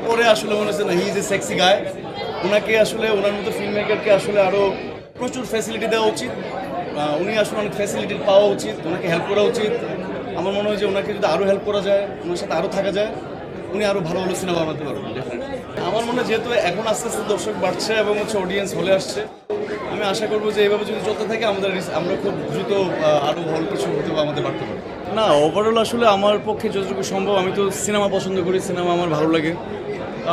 পরে আসলে মনে হচ্ছে না হি ইজ এ সেক্সি গায়। ওনাকে আসলে ওনার মতো ফিল্ম মেকারকে আসলে আরও প্রচুর ফ্যাসিলিটি দেওয়া উচিত। উনি আসলে অনেক ফ্যাসিলিটি পাওয়া উচিত, ওনাকে হেল্প করা উচিত। আমার মনে হয় যে ওনাকে যদি আরও হেল্প করা যায়, ওনার সাথে আরও থাকা যায়, উনি আরও ভালো ভালো সিনেমা বানাতে পারবেন ডেফিনেটলি। আমার মনে হয় যেহেতু এখন আস্তে আস্তে দর্শক বাড়ছে এবং অডিয়েন্স হলে আসছে, আমি আশা করবো যে এইভাবে যদি চলতে থাকে আমরা খুব দ্রুত আরও ভালো কিছু হতে বা আমাদের বাড়তে পারবো। না, ওভারঅল আসলে আমার পক্ষে যতটুকু সম্ভব, আমি তো সিনেমা পছন্দ করি, সিনেমা আমার ভালো লাগে। তো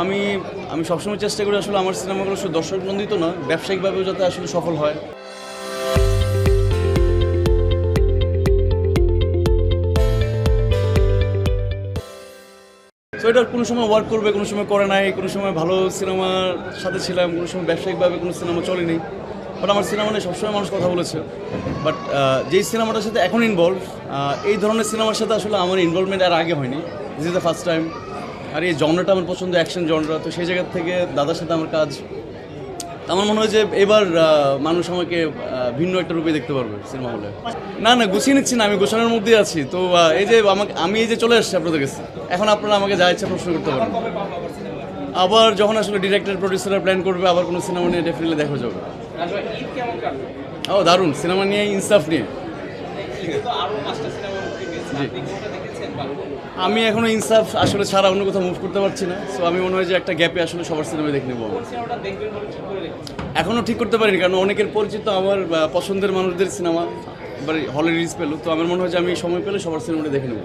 আমি সবসময় চেষ্টা করি আসলে আমার সিনেমাগুলো শুধু দর্শক নন্দিত না, ব্যবসায়িকভাবেও যাতে আসলে সফল হয়। তো এটা কোনো সময় ওয়ার্ক করবে, কোনো সময় করে নাই, কোনো সময় ভালো সিনেমার সাথে ছিলাম, কোনো সময় ব্যবসায়িকভাবে কোনো সিনেমা চলেনি। বাট আমার সিনেমা নিয়ে সবসময় মানুষ কথা বলেছে। বাট যেই সিনেমাটার সাথে এখন ইনভলভ, এই ধরনের সিনেমার সাথে আসলে আমার ইনভলভমেন্ট আর আগে হয়নি। This is the first time. আর এই জনরাটা আমার পছন্দ, অ্যাকশন জনরা। তো সেই জায়গা থেকে দাদার সাথে আমার কাজ, আমার মনে হয় যে এবার মানুষ আমাকে ভিন্ন একটা রূপে দেখতে পারবে সিনেমা হলে। না না, গুছিয়ে নিচ্ছি না, আমি গোছানোর মধ্যেই আছি। তো এই যে আমি এই যে চলে আসছি আপনাদের কাছে, এখন আপনারা আমাকে যা ইচ্ছা প্রশ্ন করতে পারেন। আবার যখন আসলে ডিরেক্টর প্রডিউসাররা প্ল্যান করবে আবার কোনো সিনেমা নিয়ে, ডেফিনেটলি দেখা যাবে। ও দারুণ, সিনেমা নিয়ে, ইনসাফ নিয়ে। জি, আমি এখনো ইনসাফ আসলে ছাড়া অন্য কোথাও মুভ করতে পারছি না। সো আমি মনে হয় যে একটা গ্যাপে আসলে সবার সিনেমা দেখে নেবো। এখনও ঠিক করতে পারিনি, কারণ অনেকের পরিচিত আমার পছন্দের মানুষদের সিনেমা এবার হলে রিলিজ পেলো। তো আমার মনে হয় যে আমি সময় পেলে সবার সিনেমাটা দেখে নেব।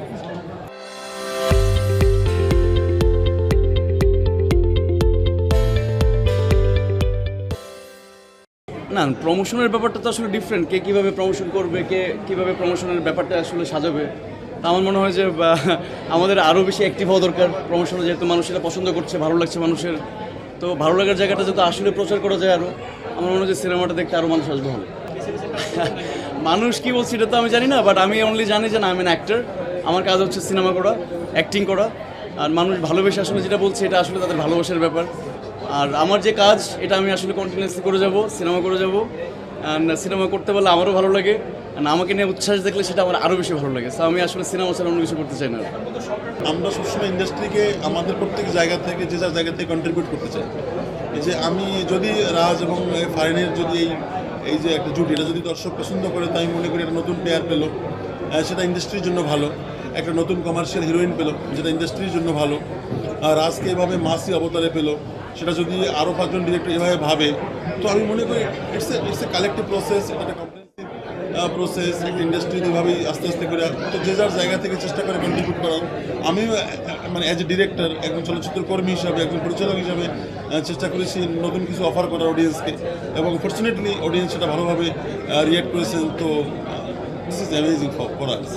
না, প্রমোশনের ব্যাপারটা তো আসলে ডিফারেন্ট। কে কীভাবে প্রমোশন করবে, কে কীভাবে প্রমোশনের ব্যাপারটা আসলে সাজাবে। তা আমার মনে হয় যে আমাদের আরও বেশি অ্যাক্টিভ হওয়া দরকার প্রমোশনে, যেহেতু মানুষ এটা পছন্দ করছে, ভালো লাগছে মানুষের। তো ভালো লাগার জায়গাটা যাতে আসলে প্রচার করা যায় আরও, আমার মনে হয় যে সিনেমাটা দেখতে আরও মানুষ আসবে হবে। মানুষ কী বলছে এটা তো আমি জানি না, বাট আমি অনলি জানি যে না, আমি অ্যাক্টর। আমার কাজ হচ্ছে সিনেমা করা, অ্যাক্টিং করা। আর মানুষ ভালোবেসে আসলে যেটা বলছে এটা আসলে তাদের ভালোবাসার ব্যাপার। আর আমার যে কাজ, এটা আমি আসলে কন্টিনিউয়াসলি করে যাব, সিনেমা করে যাব। অ্যান্ড সিনেমা করতে পারলে আমারও ভালো লাগে, অ্যান্ড আমাকে নিয়ে উচ্ছ্বাস দেখলে সেটা আমার আরও বেশি ভালো লাগে। সো আমি আসলে সিনেমা ছাড়া অন্য কিছু করতে চাই না। আমরা সবসময় ইন্ডাস্ট্রিকে আমাদের প্রত্যেক জায়গা থেকে, যে যার জায়গা থেকে কন্ট্রিবিউট করতে চাই। এই যে আমি যদি রাজ এবং ফারিনের যদি এই যে একটা জুটি, এটা যদি দর্শক পছন্দ করে, তাই আমি মনে করি একটা নতুন প্লেয়ার পেলো, সেটা ইন্ডাস্ট্রির জন্য ভালো। একটা নতুন কমার্শিয়াল হিরোইন পেলো, যেটা ইন্ডাস্ট্রির জন্য ভালো। আর রাজকে এভাবে মাসি অবতারে পেলো, সেটা যদি আরও 5 জন ডিরেক্টর এভাবে ভাবে, তো আমি মনে করি ইটস এ কালেক্টিভ প্রসেস, এটা একটা কম্প্রিহেনসিভ প্রসেস। একটা ইন্ডাস্ট্রি এভাবেই আস্তে আস্তে করে, তো যে যার জায়গা থেকে চেষ্টা করে কন্ট্রিবিউট করার। আমি মানে অ্যাজ এ ডিরেক্টর, একজন চলচ্চিত্র কর্মী হিসাবে, একজন পরিচালক হিসাবে চেষ্টা করেছি নতুন কিছু অফার করার অডিয়েন্সকে, এবং ফর্চুনেটলি অডিয়েন্স সেটা ভালোভাবে রিঅ্যাক্ট করেছেন। তো this is amazing for us.